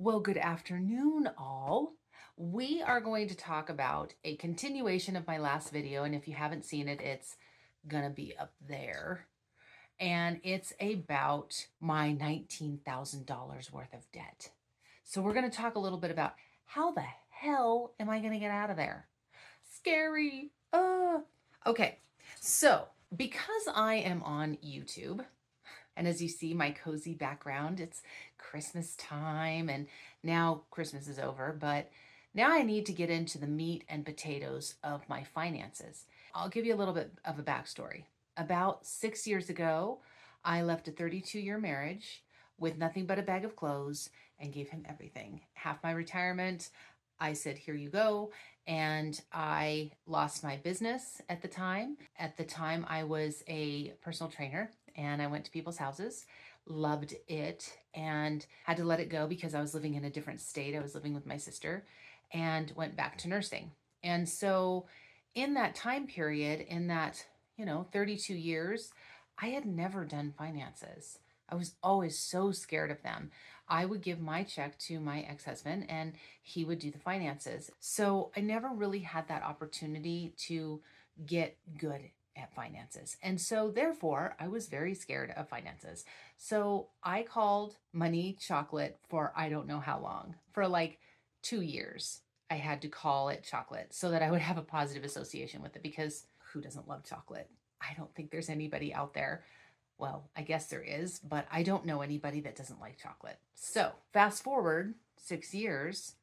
Well, good afternoon, all. We are going to talk about a continuation of my last video, and if you haven't seen it, it's gonna be up there. And it's about my $19,000 worth of debt. So we're gonna talk a little bit about how the hell am I gonna get out of there? Scary. Okay, so because I am on YouTube, and as you see my cozy background, it's Christmas time, and now Christmas is over, but now I need to get into the meat and potatoes of my finances. I'll give you a little bit of a backstory. About 6 years ago, I left a 32-year marriage with nothing but a bag of clothes and gave him everything. Half my retirement, I said, here you go. And I lost my business at the time. At the time, I was a personal trainer and I went to people's houses, loved it, and had to let it go because I was living in a different state. I was living with my sister and went back to nursing. And so, in that time period, in that, 32 years, I had never done finances. I was always so scared of them. I would give my check to my ex husband and he would do the finances. So I never really had that opportunity to get good at finances. And so therefore, I was very scared of finances. So I called money chocolate for I don't know how long, for like 2 years. I had to call it chocolate so that I would have a positive association with it because who doesn't love chocolate? I don't think there's anybody out there. Well, I guess there is, but I don't know anybody that doesn't like chocolate. So, fast forward 6 years,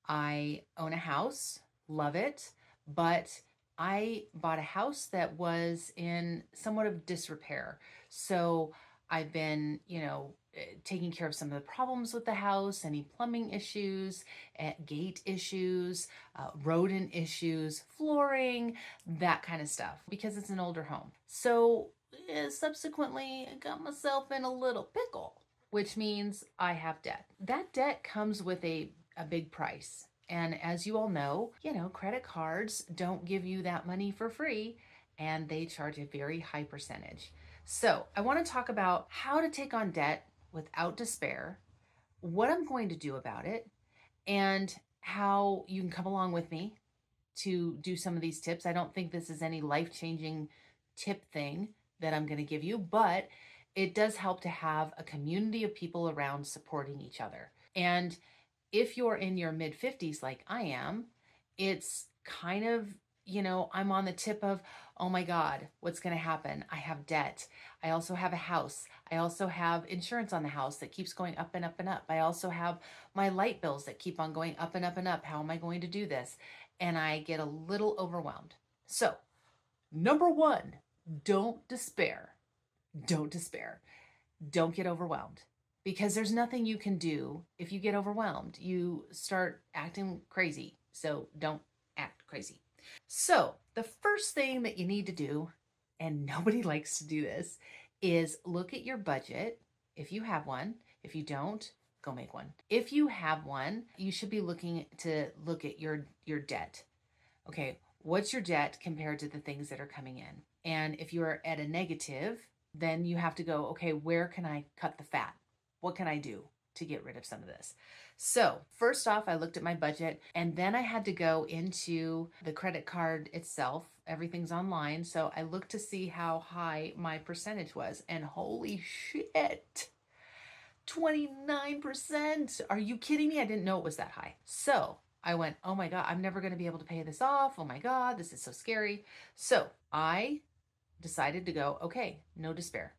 I own a house, love it, but I bought a house that was in somewhat of disrepair. So, I've been, taking care of some of the problems with the house, any plumbing issues, gate issues, rodent issues, flooring, that kind of stuff, because it's an older home. So, subsequently, I got myself in a little pickle, which means I have debt. That debt comes with a big price. And as you all know, credit cards don't give you that money for free and they charge a very high percentage. So I want to talk about how to take on debt without despair, what I'm going to do about it, and how you can come along with me to do some of these tips. I don't think this is any life-changing tip thing that I'm going to give you, but it does help to have a community of people around supporting each other. And if you're in your mid 50s like I am, it's kind of, I'm on the tip of, oh my God, what's going to happen? I have debt. I also have a house. I also have insurance on the house that keeps going up and up and up. I also have my light bills that keep on going up and up and up. How am I going to do this? And I get a little overwhelmed. So, number one, don't despair. Don't despair. Don't get overwhelmed because there's nothing you can do if you get overwhelmed. You start acting crazy. So don't act crazy. So the first thing that you need to do, and nobody likes to do this, is look at your budget if you have one. If you don't, go make one. If you have one, you should be looking at your debt. Okay, what's your debt compared to the things that are coming in? And if you're at a negative, then you have to go, okay, where can I cut the fat? What can I do to get rid of some of this? So first off, I looked at my budget and then I had to go into the credit card itself. Everything's online. So I looked to see how high my percentage was and holy shit, 29%. Are you kidding me? I didn't know it was that high. So I went, oh my God, I'm never going to be able to pay this off. Oh my God, this is so scary. So I decided to go, okay, no despair,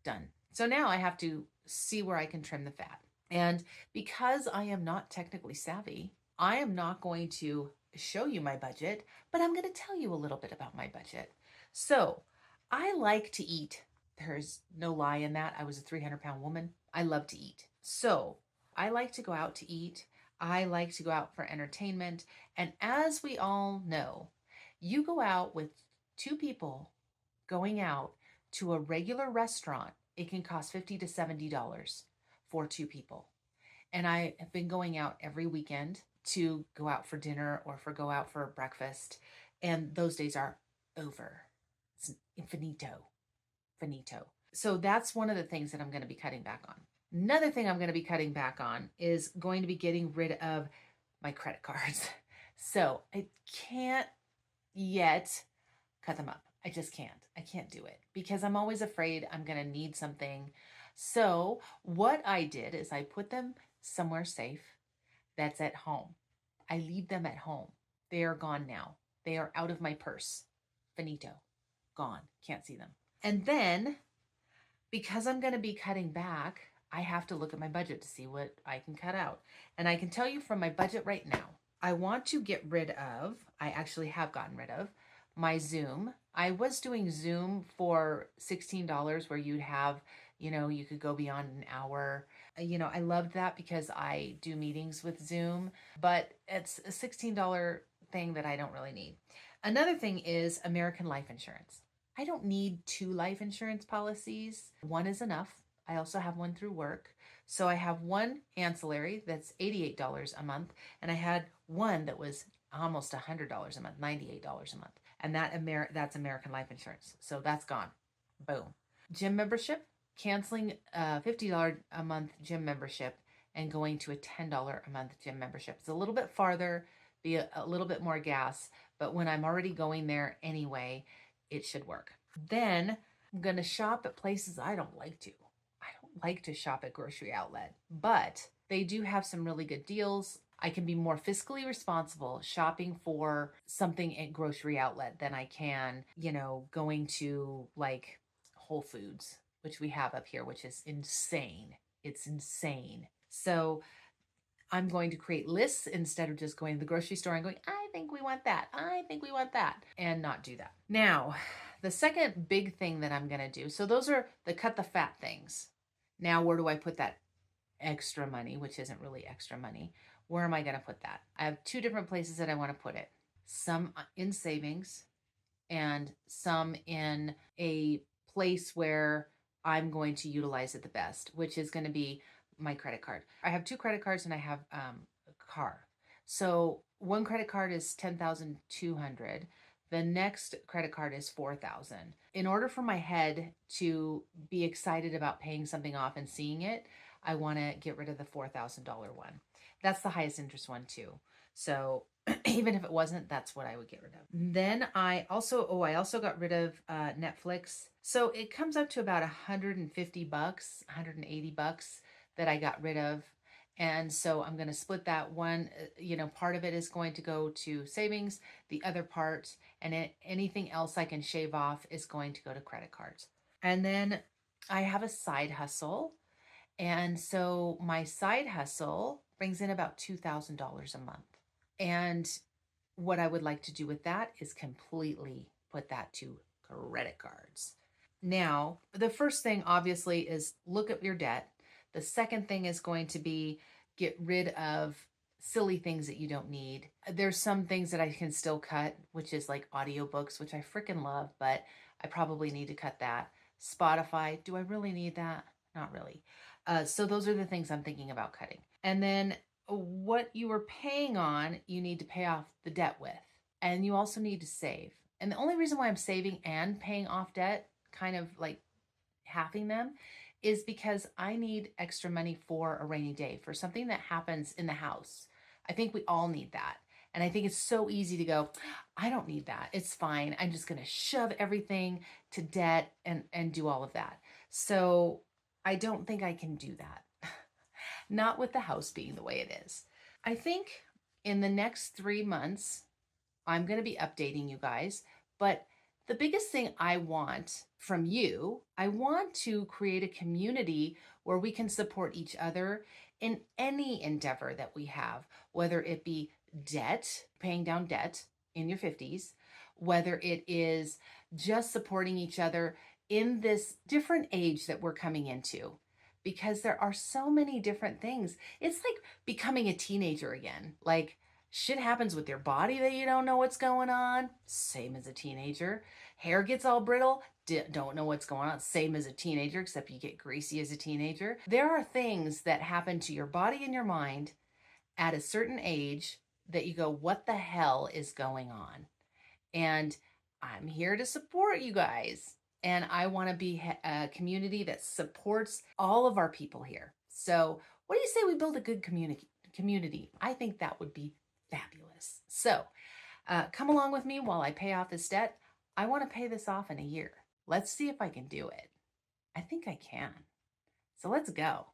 done. So now I have to see where I can trim the fat. And because I am not technically savvy, I am not going to show you my budget, but I'm going to tell you a little bit about my budget. So I like to eat. There's no lie in that. I was a 300-pound woman. I love to eat. So I like to go out to eat. I like to go out for entertainment. And as we all know, you go out with two people going out to a regular restaurant, it can cost $50 to $70 for two people. And I have been going out every weekend to go out for dinner or go out for breakfast. And those days are over. It's finito. So that's one of the things that I'm going to be cutting back on. Another thing I'm going to be cutting back on is going to be getting rid of my credit cards. So I can't yet cut them up. I just can't. I can't do it because I'm always afraid I'm going to need something. So what I did is I put them somewhere safe that's at home. I leave them at home. They are gone now. They are out of my purse. Finito. Gone. Can't see them. And then because I'm going to be cutting back, I have to look at my budget to see what I can cut out. And I can tell you from my budget right now, I want to get rid of, I actually have gotten rid of, my Zoom. I was doing Zoom for $16 where you'd have, you could go beyond an hour. I loved that because I do meetings with Zoom, but it's a $16 thing that I don't really need. Another thing is American life insurance. I don't need 2 life insurance policies. One is enough. I also have one through work. So I have one ancillary that's $88 a month, and I had one that was almost $100 a month, $98 a month. And that's American life insurance. So that's gone. Boom. Gym membership, canceling a $50 a month gym membership and going to a $10 a month gym membership. It's a little bit farther, be a little bit more gas, but when I'm already going there anyway, it should work. Then I'm going to shop at places I don't like to. I don't like to shop at grocery outlet, but they do have some really good deals. I can be more fiscally responsible shopping for something at grocery outlet than I can, going to like Whole Foods, which we have up here, which is insane. It's insane. So I'm going to create lists instead of just going to the grocery store and going, I think we want that. I think we want that, and not do that. Now, the second big thing that I'm going to do, so those are the cut the fat things. Now, where do I put that extra money, which isn't really extra money? Where am I going to put that? I have 2 different places that I want to put it. Some in savings and some in a place where I'm going to utilize it the best, which is going to be my credit card. I have 2 credit cards and I have a car. So one credit card is 10,200. The next credit card is 4,000. In order for my head to be excited about paying something off and seeing it, I want to get rid of the $4,000 one. That's the highest interest one too. So even if it wasn't, that's what I would get rid of. Then I also got rid of Netflix. So it comes up to about $150, $180 that I got rid of. And so I'm going to split that one, part of it is going to go to savings, the other part, and anything else I can shave off is going to go to credit cards. And then I have a side hustle. And so my side hustle brings in about $2,000 a month. And what I would like to do with that is completely put that to credit cards. Now, the first thing obviously is look at your debt. The second thing is going to be get rid of silly things that you don't need. There's some things that I can still cut, which is like audiobooks, which I freaking love, but I probably need to cut that. Spotify, do I really need that? Not really. So those are the things I'm thinking about cutting. And then what you are paying on, you need to pay off the debt with. And you also need to save. And the only reason why I'm saving and paying off debt, kind of like halving them, is because I need extra money for a rainy day, for something that happens in the house. I think we all need that. And I think it's so easy to go, I don't need that. It's fine. I'm just going to shove everything to debt and do all of that. So I don't think I can do that. Not with the house being the way it is. I think in the next 3 months, I'm going to be updating you guys, but the biggest thing I want from you, I want to create a community where we can support each other in any endeavor that we have, whether it be debt, paying down debt in your 50s, whether it is just supporting each other in this different age that we're coming into, because there are so many different things. It's like becoming a teenager again. Like, shit happens with your body that you don't know what's going on. Same as a teenager. Hair gets all brittle. Don't know what's going on. Same as a teenager, except you get greasy as a teenager. There are things that happen to your body and your mind at a certain age that you go, what the hell is going on? And I'm here to support you guys. And I want to be a community that supports all of our people here. So what do you say we build a good community? I think that would be fabulous. So come along with me while I pay off this debt. I want to pay this off in a year. Let's see if I can do it. I think I can. So let's go.